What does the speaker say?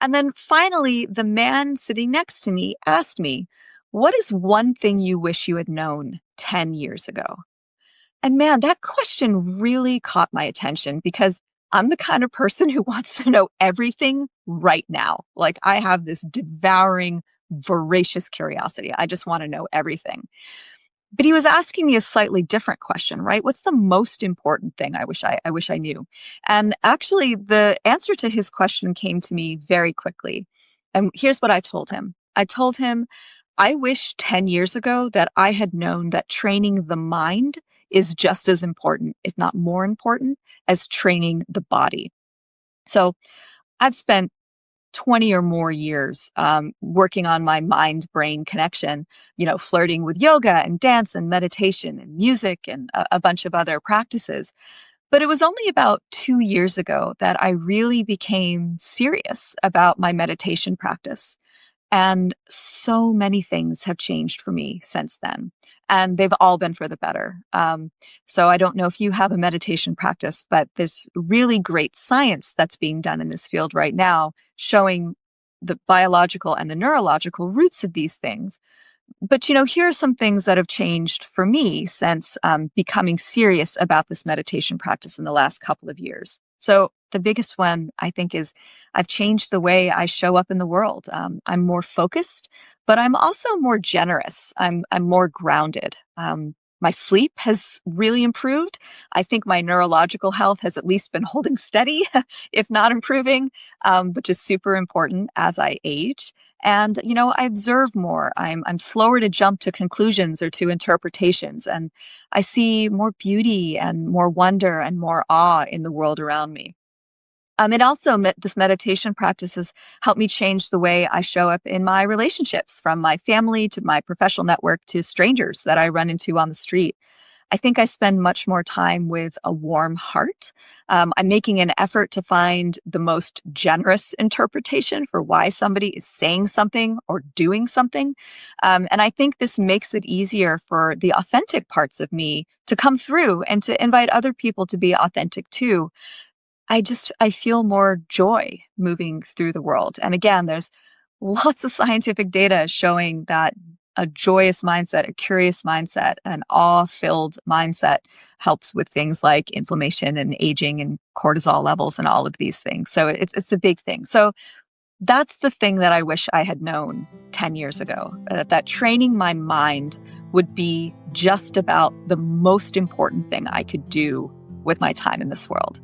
And then finally, the man sitting next to me asked me, "What is one thing you wish you had known 10 years ago?" And man, that question really caught my attention because I'm the kind of person who wants to know everything right now. Like I have this devouring, voracious curiosity. I just want to know everything. But he was asking me a slightly different question, right? What's the most important thing I wish I knew? And actually the answer to his question came to me very quickly. And here's what I told him. I told him, I wish 10 years ago that I had known that training the mind is just as important, if not more important, as training the body. So I've spent 20 or more years working on my mind brain connection, flirting with yoga and dance and meditation and music and a bunch of other practices. But it was only about 2 years ago that I really became serious about my meditation practice. And so many things have changed for me since then. And they've all been for the better. So I don't know if you have a meditation practice, but there's really great science that's being done in this field right now, showing the biological and the neurological roots of these things. But, here are some things that have changed for me since becoming serious about this meditation practice in the last couple of years. So the biggest one, I think, is I've changed the way I show up in the world. I'm more focused, but I'm also more generous. I'm more grounded. My sleep has really improved. I think my neurological health has at least been holding steady, if not improving, which is super important as I age. And, I observe more. I'm slower to jump to conclusions or to interpretations. And I see more beauty and more wonder and more awe in the world around me. It also, this meditation practice has helped me change the way I show up in my relationships, from my family to my professional network to strangers that I run into on the street. I think I spend much more time with a warm heart. I'm making an effort to find the most generous interpretation for why somebody is saying something or doing something. And I think this makes it easier for the authentic parts of me to come through and to invite other people to be authentic too. I feel more joy moving through the world. And again, there's lots of scientific data showing that a joyous mindset, a curious mindset, an awe-filled mindset helps with things like inflammation and aging and cortisol levels and all of these things. So it's a big thing. So that's the thing that I wish I had known 10 years ago, that training my mind would be just about the most important thing I could do with my time in this world.